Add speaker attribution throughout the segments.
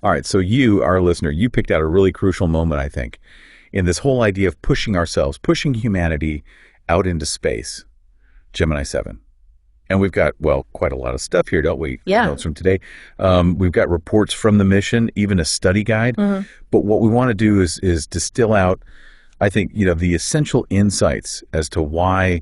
Speaker 1: All right, so you, our listener, you picked out a really crucial moment, I think, in this whole idea of pushing ourselves, pushing humanity out into space. Gemini 7. And we've got, well, quite a lot of stuff here, don't we?
Speaker 2: Yeah.
Speaker 1: Notes from today. We've got reports from the mission, even a study guide.
Speaker 2: Mm-hmm.
Speaker 1: But what we want to do is distill out, I think, the essential insights as to why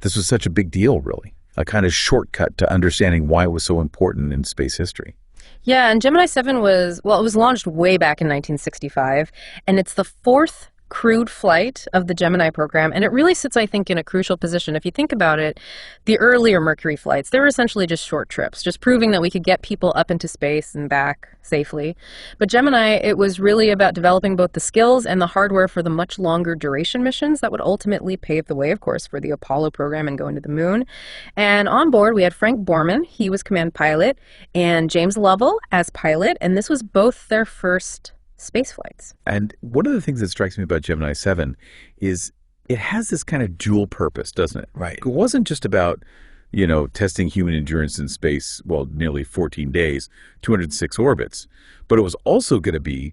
Speaker 1: this was such a big deal, really. A kind of shortcut to understanding why it was so important in space history.
Speaker 2: Yeah, and Gemini 7 it was launched way back in 1965, and it's the fourth crewed flight of the Gemini program, and it really sits, I think, in a crucial position. If you think about it, the earlier Mercury flights, they were essentially just short trips, just proving that we could get people up into space and back safely. But Gemini, it was really about developing both the skills and the hardware for the much longer duration missions that would ultimately pave the way, of course, for the Apollo program and going to the moon. And on board, we had Frank Borman, he was command pilot, and James Lovell as pilot, and this was both their first space flights.
Speaker 1: And one of the things that strikes me about Gemini 7 is it has this kind of dual purpose, doesn't it?
Speaker 3: Right.
Speaker 1: It wasn't just about, testing human endurance in space, well, nearly 14 days, 206 orbits, but it was also going to be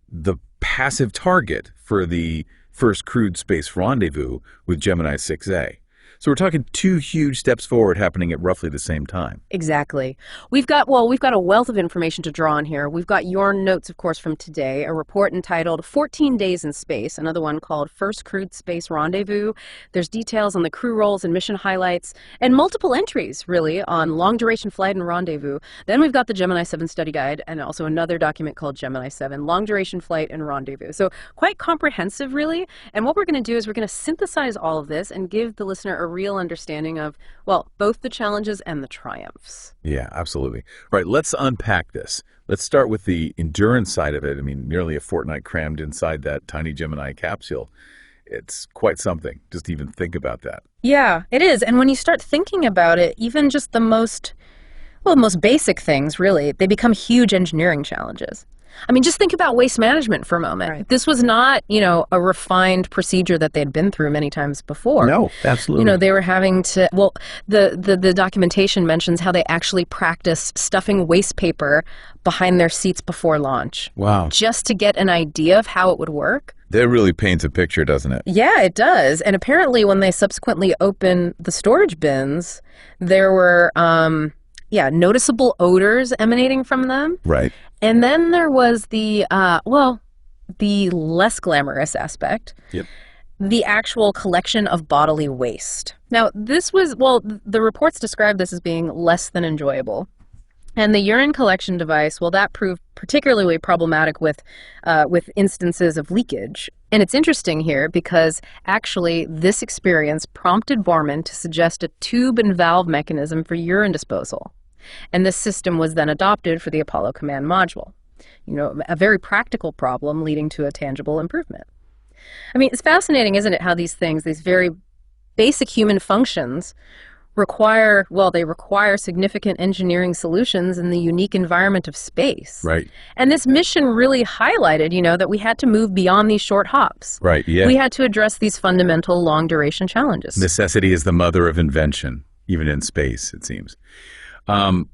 Speaker 1: the passive target for the first crewed space rendezvous with Gemini 6A. So we're talking two huge steps forward happening at roughly the same time.
Speaker 2: Exactly. We've got a wealth of information to draw on here. We've got your notes, of course, from today, a report entitled 14 Days in Space, another one called First Crewed Space Rendezvous. There's details on the crew roles and mission highlights, and multiple entries, really, on long-duration flight and rendezvous. Then we've got the Gemini 7 study guide, and also another document called Gemini 7, long-duration flight and rendezvous. So quite comprehensive, really. And what we're going to do is we're going to synthesize all of this and give the listener a real understanding of, well, both the challenges and the triumphs.
Speaker 1: Yeah, absolutely. Right, let's unpack this. Let's start with the endurance side of it. I mean, nearly a fortnight crammed inside that tiny Gemini capsule. It's quite something, just to even think about that.
Speaker 2: Yeah, it is. And when you start thinking about it, even just the most basic things, really, they become huge engineering challenges. I mean, just think about waste management for a moment. Right. This was not, a refined procedure that they'd been through many times before.
Speaker 1: No, absolutely.
Speaker 2: They were having to, the documentation mentions how they actually practiced stuffing waste paper behind their seats before launch.
Speaker 1: Wow.
Speaker 2: Just to get an idea of how it would work.
Speaker 1: That really paints a picture, doesn't it?
Speaker 2: Yeah, it does. And apparently when they subsequently opened the storage bins, there were noticeable odors emanating from them.
Speaker 1: Right.
Speaker 2: And then there was the less glamorous aspect.
Speaker 1: Yep.
Speaker 2: The actual collection of bodily waste. Now, the reports describe this as being less than enjoyable. And the urine collection device, that proved particularly problematic with instances of leakage. And it's interesting here because actually this experience prompted Borman to suggest a tube and valve mechanism for urine disposal. And this system was then adopted for the Apollo Command Module. A very practical problem leading to a tangible improvement. I mean, it's fascinating, isn't it, how these very basic human functions require significant engineering solutions in the unique environment of space.
Speaker 1: Right.
Speaker 2: And this mission really highlighted, that we had to move beyond these short hops.
Speaker 1: Right, yeah.
Speaker 2: We had to address these fundamental long-duration challenges.
Speaker 1: Necessity is the mother of invention, even in space, it seems.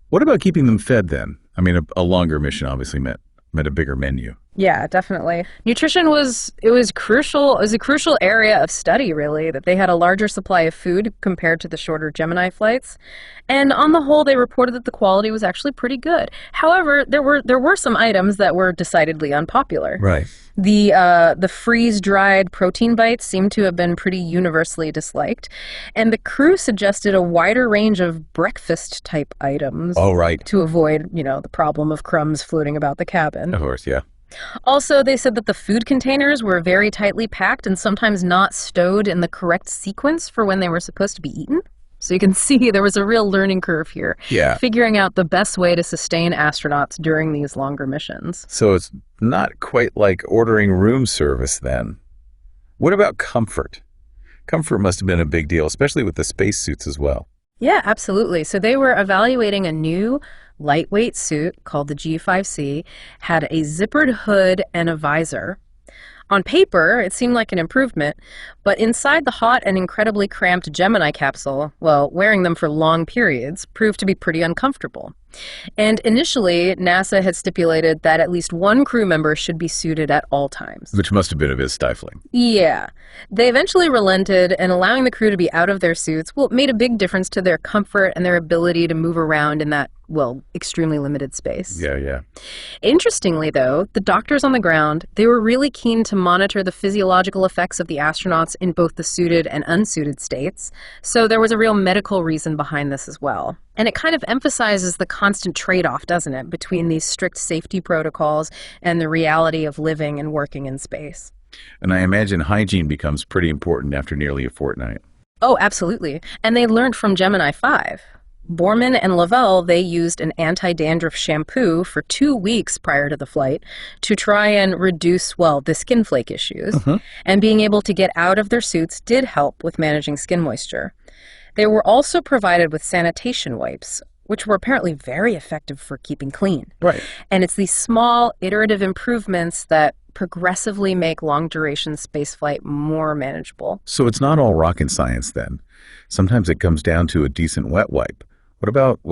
Speaker 1: What about keeping them fed then? I mean, a longer mission obviously meant a bigger menu.
Speaker 2: Yeah, definitely. Nutrition was crucial. It was a crucial area of study, really, that they had a larger supply of food compared to the shorter Gemini flights. And on the whole, they reported that the quality was actually pretty good. However, there were some items that were decidedly unpopular.
Speaker 1: Right.
Speaker 2: The freeze-dried protein bites seemed to have been pretty universally disliked. And the crew suggested a wider range of breakfast-type items.
Speaker 1: Oh, right.
Speaker 2: To avoid, the problem of crumbs floating about the cabin.
Speaker 1: Of course, yeah.
Speaker 2: Also, they said that the food containers were very tightly packed and sometimes not stowed in the correct sequence for when they were supposed to be eaten. So you can see there was a real learning curve here.
Speaker 1: Yeah.
Speaker 2: Figuring out the best way to sustain astronauts during these longer missions.
Speaker 1: So it's not quite like ordering room service then. What about comfort? Comfort must have been a big deal, especially with the spacesuits as well.
Speaker 2: Yeah, absolutely. So they were evaluating a new lightweight suit called the G5C, had a zippered hood and a visor. On paper, it seemed like an improvement, but inside the hot and incredibly cramped Gemini capsule, wearing them for long periods proved to be pretty uncomfortable. And initially, NASA had stipulated that at least one crew member should be suited at all times.
Speaker 1: Which must have been a bit stifling.
Speaker 2: Yeah. They eventually relented, and allowing the crew to be out of their suits, well, made a big difference to their comfort and their ability to move around in that, well, extremely limited space.
Speaker 1: Yeah.
Speaker 2: Interestingly, though, the doctors on the ground, they were really keen to monitor the physiological effects of the astronauts in both the suited and unsuited states, so there was a real medical reason behind this as well. And it kind of emphasizes the constant trade-off, doesn't it, between these strict safety protocols and the reality of living and working in space.
Speaker 1: And I imagine hygiene becomes pretty important after nearly a fortnight.
Speaker 2: Oh, absolutely. And they learned from Gemini 5. Borman and Lavelle, they used an anti-dandruff shampoo for 2 weeks prior to the flight to try and reduce, well, the skin flake issues. And being able to get out of their suits did help with managing skin moisture. They were also provided with sanitation wipes, which were apparently very effective for keeping clean.
Speaker 1: Right.
Speaker 2: And it's these small, iterative improvements that progressively make long-duration spaceflight more manageable.
Speaker 1: So it's not all rocket science then. Sometimes it comes down to a decent wet wipe. What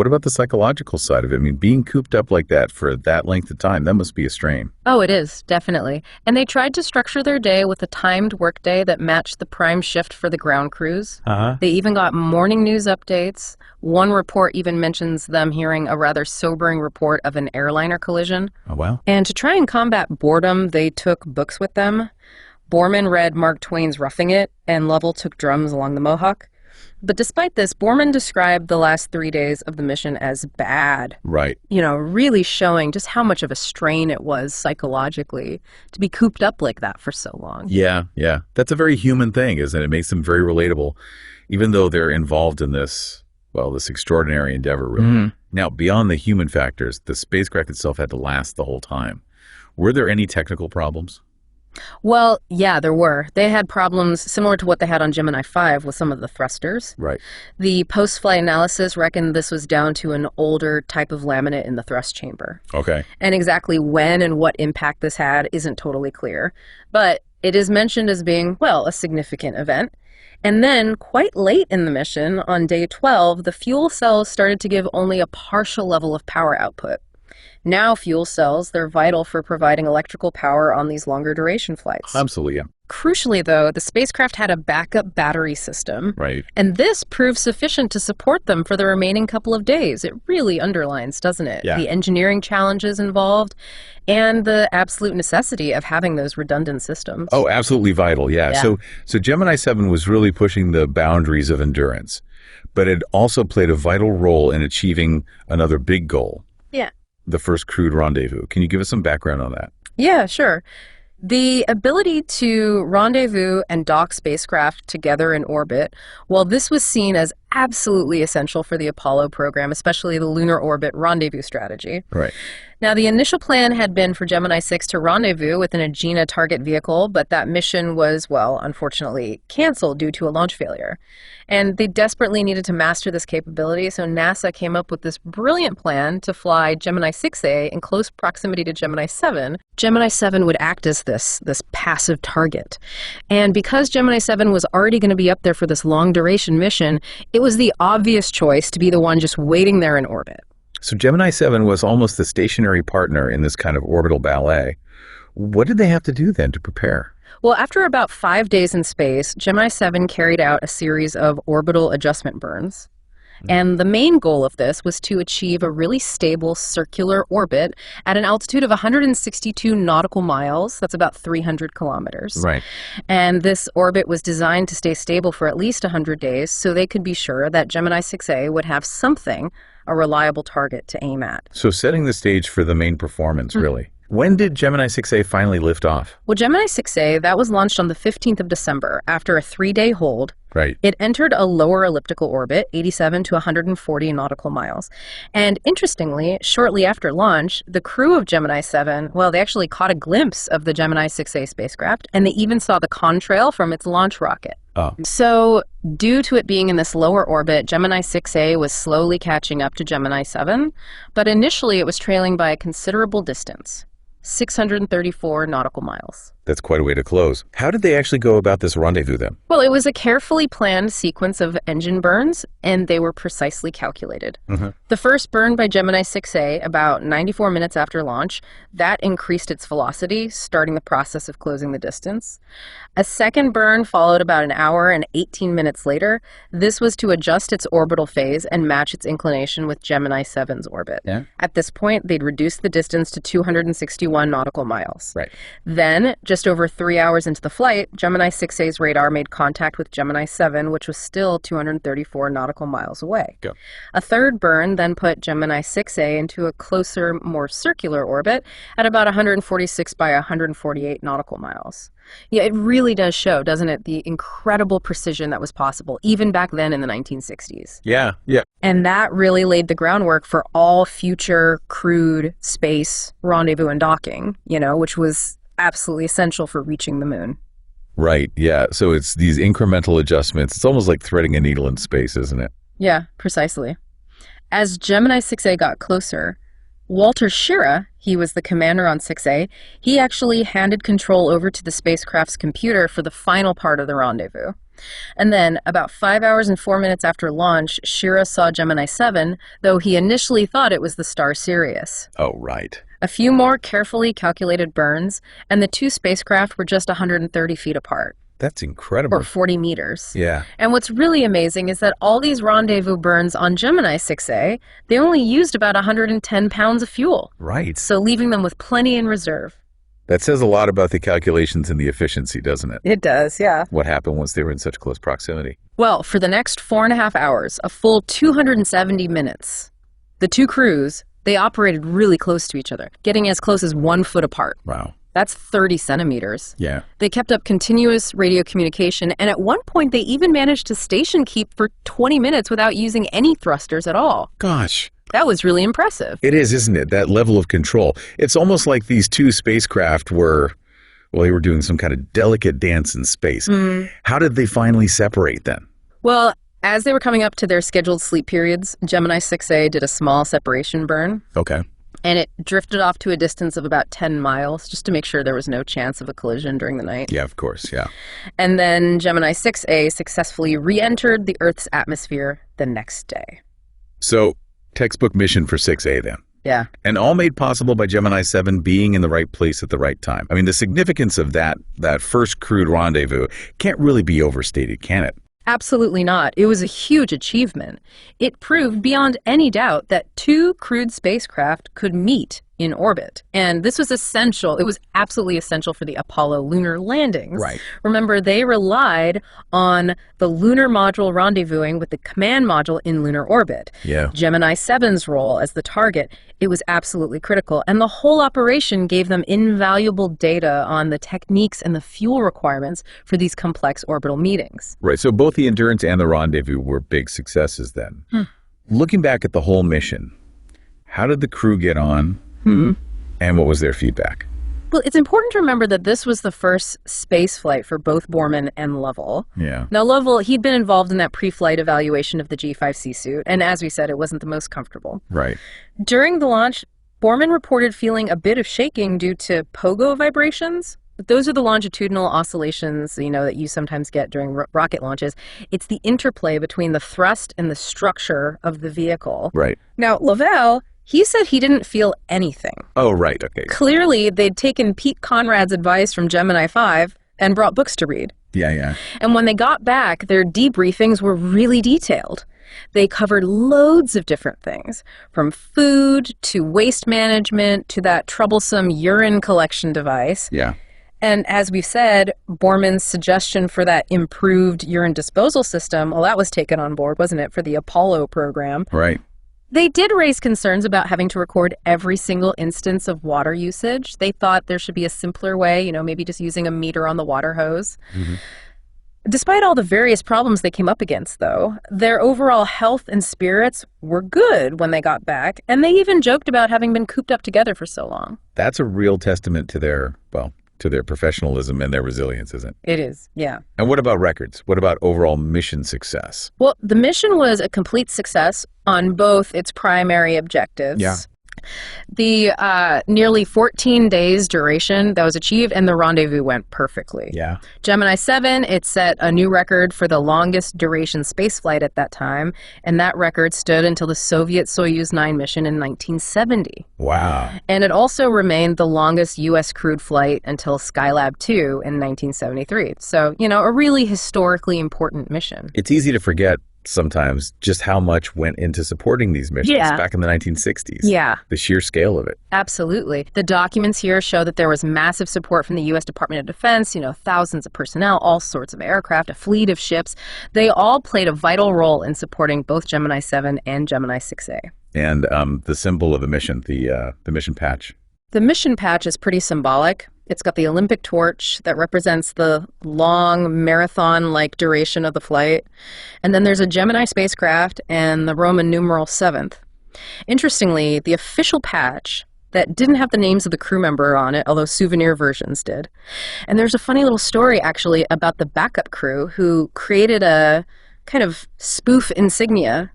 Speaker 1: about the psychological side of it? I mean, being cooped up like that for that length of time, that must be a strain.
Speaker 2: Oh, it is, definitely. And they tried to structure their day with a timed workday that matched the prime shift for the ground crews. They even got morning news updates. One report even mentions them hearing a rather sobering report of an airliner collision.
Speaker 1: Oh, wow.
Speaker 2: And to try and combat boredom, they took books with them. Borman read Mark Twain's Roughing It, and Lovell took drums along the Mohawk. But despite this, Borman described the last 3 days of the mission as bad.
Speaker 1: Right.
Speaker 2: You know, really showing just how much of a strain it was psychologically to be cooped up like that for so long.
Speaker 1: Yeah. That's a very human thing, isn't it? It makes them very relatable, even though they're involved in this, well, this extraordinary endeavor, really. Now, beyond the human factors, the spacecraft itself had to last the whole time. Were there any technical problems?
Speaker 2: Well, yeah, there were. They had problems similar to what they had on Gemini 5 with some of the thrusters.
Speaker 1: Right.
Speaker 2: The post-flight analysis reckoned this was down to an older type of laminate in the thrust chamber.
Speaker 1: Okay.
Speaker 2: And exactly when and what impact this had isn't totally clear. But it is mentioned as being, well, a significant event. And then, quite late in the mission, on day 12, the fuel cells started to give only a partial level of power output. Now fuel cells, they're vital for providing electrical power on these longer duration flights.
Speaker 1: Absolutely, yeah.
Speaker 2: Crucially, though, the spacecraft had a backup battery system.
Speaker 1: Right.
Speaker 2: And this proved sufficient to support them for the remaining couple of days. It really underlines, doesn't it?
Speaker 1: Yeah.
Speaker 2: The engineering challenges involved and the absolute necessity of having those redundant systems.
Speaker 1: Oh, absolutely vital, yeah. So Gemini 7 was really pushing the boundaries of endurance, but it also played a vital role in achieving another big goal.
Speaker 2: Yeah.
Speaker 1: The first crewed rendezvous. Can you give us some background on that?
Speaker 2: Yeah, sure. The ability to rendezvous and dock spacecraft together in orbit, well, this was seen as absolutely essential for the Apollo program, especially the lunar orbit rendezvous strategy.
Speaker 1: Right.
Speaker 2: Now, the initial plan had been for Gemini 6 to rendezvous with an Agena target vehicle, but that mission was, well, unfortunately canceled due to a launch failure. And they desperately needed to master this capability, so NASA came up with this brilliant plan to fly Gemini 6A in close proximity to Gemini 7. Gemini 7 would act as this passive target. And because Gemini 7 was already going to be up there for this long-duration mission, it was the obvious choice to be the one just waiting there in orbit.
Speaker 1: So Gemini 7 was almost the stationary partner in this kind of orbital ballet. What did they have to do then to prepare?
Speaker 2: Well, after about 5 days in space, Gemini 7 carried out a series of orbital adjustment burns. And the main goal of this was to achieve a really stable circular orbit at an altitude of 162 nautical miles. That's about 300 kilometers.
Speaker 1: Right.
Speaker 2: And this orbit was designed to stay stable for at least 100 days so they could be sure that Gemini 6A would have something, a reliable target to aim at.
Speaker 1: So setting the stage for the main performance, really. When did Gemini 6A finally lift off?
Speaker 2: Well, Gemini 6A, that was launched on the 15th of December after a 3-day hold.
Speaker 1: Right.
Speaker 2: It entered a lower elliptical orbit, 87 to 140 nautical miles. And interestingly, shortly after launch, the crew of Gemini 7, well, they actually caught a glimpse of the Gemini 6A spacecraft, and they even saw the contrail from its launch rocket.
Speaker 1: Oh.
Speaker 2: So, due to it being in this lower orbit, Gemini 6A was slowly catching up to Gemini 7, but initially it was trailing by a considerable distance, 634 nautical miles.
Speaker 1: That's quite a way to close. How did they actually go about this rendezvous then?
Speaker 2: Well, it was a carefully planned sequence of engine burns, and they were precisely calculated. The first burn by Gemini 6A, about 94 minutes after launch, that increased its velocity, starting the process of closing the distance. A second burn followed about an hour and 18 minutes later. This was to adjust its orbital phase and match its inclination with Gemini 7's orbit.
Speaker 1: Yeah.
Speaker 2: At this point, they'd reduced the distance to 261 nautical miles.
Speaker 1: Right.
Speaker 2: Then, just over 3 hours into the flight, Gemini 6A's radar made contact with Gemini 7, which was still 234 nautical miles away.
Speaker 1: Go.
Speaker 2: A third burn then put Gemini 6A into a closer, more circular orbit at about 146 by 148 nautical miles. Yeah, it really does show, doesn't it, the incredible precision that was possible, even back then in the 1960s.
Speaker 1: Yeah, yeah.
Speaker 2: And that really laid the groundwork for all future crewed space rendezvous and docking, which was absolutely essential for reaching the moon.
Speaker 1: Right, yeah. So it's these incremental adjustments. It's almost like threading a needle in space, isn't it?
Speaker 2: Yeah, precisely. As Gemini 6A got closer, Walter Schirra, he was the commander on 6A, he actually handed control over to the spacecraft's computer for the final part of the rendezvous. And then, about 5 hours and 4 minutes after launch, Schirra saw Gemini 7, though he initially thought it was the star Sirius.
Speaker 1: Oh, right.
Speaker 2: A few more carefully calculated burns, and the two spacecraft were just 130 feet apart.
Speaker 1: That's incredible.
Speaker 2: Or 40 meters.
Speaker 1: Yeah.
Speaker 2: And what's really amazing is that all these rendezvous burns on Gemini 6A, they only used about 110 pounds of fuel.
Speaker 1: Right.
Speaker 2: So leaving them with plenty in reserve.
Speaker 1: That says a lot about the calculations and the efficiency, doesn't it?
Speaker 2: It does, yeah.
Speaker 1: What happened once they were in such close proximity?
Speaker 2: Well, for the next 4.5 hours, a full 270 minutes, the two crews, they operated really close to each other, getting as close as 1 foot apart.
Speaker 1: Wow.
Speaker 2: That's 30 centimeters.
Speaker 1: Yeah.
Speaker 2: They kept up continuous radio communication, and at one point they even managed to station keep for 20 minutes without using any thrusters at all.
Speaker 1: Gosh.
Speaker 2: That was really impressive.
Speaker 1: It is, isn't it? That level of control. It's almost like these two spacecraft were, well, they were doing some kind of delicate dance in space. How did they finally separate then?
Speaker 2: Well, as they were coming up to their scheduled sleep periods, Gemini 6A did a small separation burn.
Speaker 1: Okay.
Speaker 2: And it drifted off to a distance of about 10 miles, just to make sure there was no chance of a collision during the night.
Speaker 1: Yeah, of course, yeah.
Speaker 2: And then Gemini 6A successfully re-entered the Earth's atmosphere the next day.
Speaker 1: So, textbook mission for 6A then.
Speaker 2: Yeah.
Speaker 1: And all made possible by Gemini 7 being in the right place at the right time. I mean, the significance of that first crewed rendezvous can't really be overstated, can it?
Speaker 2: Absolutely not. It was a huge achievement. It proved beyond any doubt that two crewed spacecraft could meet in orbit. And this was essential. It was absolutely essential for the Apollo lunar landings.
Speaker 1: Right.
Speaker 2: Remember, they relied on the lunar module rendezvousing with the command module in lunar orbit.
Speaker 1: Yeah.
Speaker 2: Gemini 7's role as the target, it was absolutely critical. And the whole operation gave them invaluable data on the techniques and the fuel requirements for these complex orbital meetings.
Speaker 1: Right. So both the Endurance and the Rendezvous were big successes then. Looking back at the whole mission, how did the crew get on? And what was their feedback?
Speaker 2: Well, it's important to remember that this was the first space flight for both Borman and Lovell.
Speaker 1: Yeah.
Speaker 2: Now, Lovell, he'd been involved in that pre-flight evaluation of the G5C suit, and as we said, it wasn't the most comfortable.
Speaker 1: Right.
Speaker 2: During the launch, Borman reported feeling a bit of shaking due to pogo vibrations. But those are the longitudinal oscillations, that you sometimes get during rocket launches. It's the interplay between the thrust and the structure of the vehicle.
Speaker 1: Right.
Speaker 2: Now, Lovell, he said he didn't feel anything.
Speaker 1: Oh, right. Okay.
Speaker 2: Clearly, they'd taken Pete Conrad's advice from Gemini 5 and brought books to read.
Speaker 1: Yeah.
Speaker 2: And when they got back, their debriefings were really detailed. They covered loads of different things, from food to waste management to that troublesome urine collection device.
Speaker 1: Yeah.
Speaker 2: And as we've said, Borman's suggestion for that improved urine disposal system, well, that was taken on board, wasn't it, for the Apollo program?
Speaker 1: Right.
Speaker 2: They did raise concerns about having to record every single instance of water usage. They thought there should be a simpler way, maybe just using a meter on the water hose. Despite all the various problems they came up against, though, their overall health and spirits were good when they got back, and they even joked about having been cooped up together for so long.
Speaker 1: That's a real testament to their professionalism and their resilience, isn't it?
Speaker 2: It is, yeah.
Speaker 1: And what about records? What about overall mission success?
Speaker 2: Well, the mission was a complete success on both its primary objectives.
Speaker 1: Yeah.
Speaker 2: The nearly 14 days duration that was achieved, and the rendezvous went perfectly.
Speaker 1: Yeah.
Speaker 2: Gemini 7, it set a new record for the longest duration spaceflight at that time, and that record stood until the Soviet Soyuz 9 mission in 1970.
Speaker 1: Wow.
Speaker 2: And it also remained the longest U.S. crewed flight until Skylab 2 in 1973. So, a really historically important mission.
Speaker 1: It's easy to forget sometimes just how much went into supporting these missions back in the 1960s.
Speaker 2: Yeah.
Speaker 1: The sheer scale of it.
Speaker 2: Absolutely. The documents here show that there was massive support from the U.S. Department of Defense, thousands of personnel, all sorts of aircraft, a fleet of ships. They all played a vital role in supporting both Gemini 7 and Gemini 6A.
Speaker 1: And the symbol of the mission, the mission patch.
Speaker 2: The mission patch is pretty symbolic. It's got the Olympic torch that represents the long marathon-like duration of the flight. And then there's a Gemini spacecraft and the Roman numeral 7th. Interestingly, the official patch that didn't have the names of the crew member on it, although souvenir versions did. And there's a funny little story, actually, about the backup crew who created a kind of spoof insignia.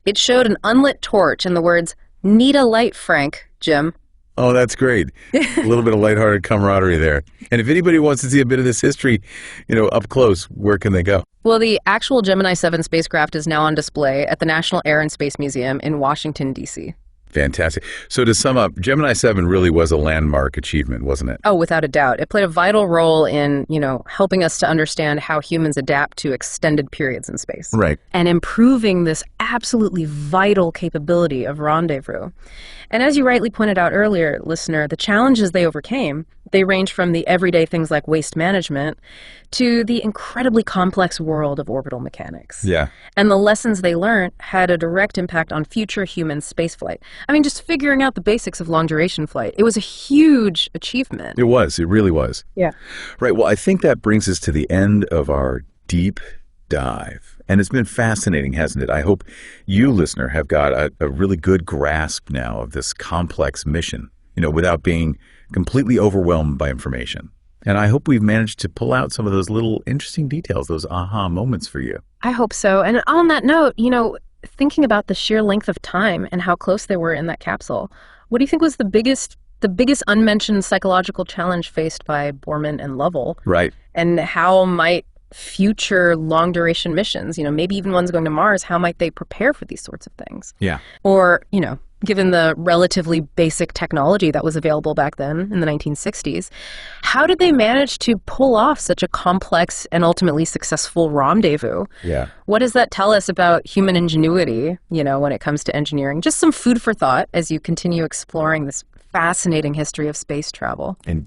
Speaker 2: It showed an unlit torch and the words, "Need a light, Frank, Jim."
Speaker 1: Oh, that's great. A little bit of lighthearted camaraderie there. And if anybody wants to see a bit of this history, up close, where can they go?
Speaker 2: Well, the actual Gemini 7 spacecraft is now on display at the National Air and Space Museum in Washington, D.C.
Speaker 1: Fantastic. So to sum up, Gemini 7 really was a landmark achievement, wasn't it?
Speaker 2: Oh, without a doubt. It played a vital role in, helping us to understand how humans adapt to extended periods in space.
Speaker 1: Right.
Speaker 2: And improving this absolutely vital capability of rendezvous. And as you rightly pointed out earlier, listener, the challenges they overcame, they range from the everyday things like waste management to the incredibly complex world of orbital mechanics.
Speaker 1: Yeah.
Speaker 2: And the lessons they learned had a direct impact on future human spaceflight. I mean, just figuring out the basics of long-duration flight. It was a huge achievement.
Speaker 1: It was. It really was.
Speaker 2: Yeah.
Speaker 1: Right. Well, I think that brings us to the end of our deep dive. And it's been fascinating, hasn't it? I hope you, listener, have got a really good grasp now of this complex mission, without being completely overwhelmed by information. And I hope we've managed to pull out some of those little interesting details, those aha moments for you.
Speaker 2: I hope so. And on that note, thinking about the sheer length of time and how close they were in that capsule, what do you think was the biggest unmentioned psychological challenge faced by Borman and Lovell?
Speaker 1: Right.
Speaker 2: And how might future long-duration missions, maybe even ones going to Mars, how might they prepare for these sorts of things?
Speaker 1: Yeah.
Speaker 2: Or, given the relatively basic technology that was available back then in the 1960s, how did they manage to pull off such a complex and ultimately successful rendezvous?
Speaker 1: Yeah.
Speaker 2: What does that tell us about human ingenuity, when it comes to engineering? Just some food for thought as you continue exploring this fascinating history of space travel.
Speaker 1: And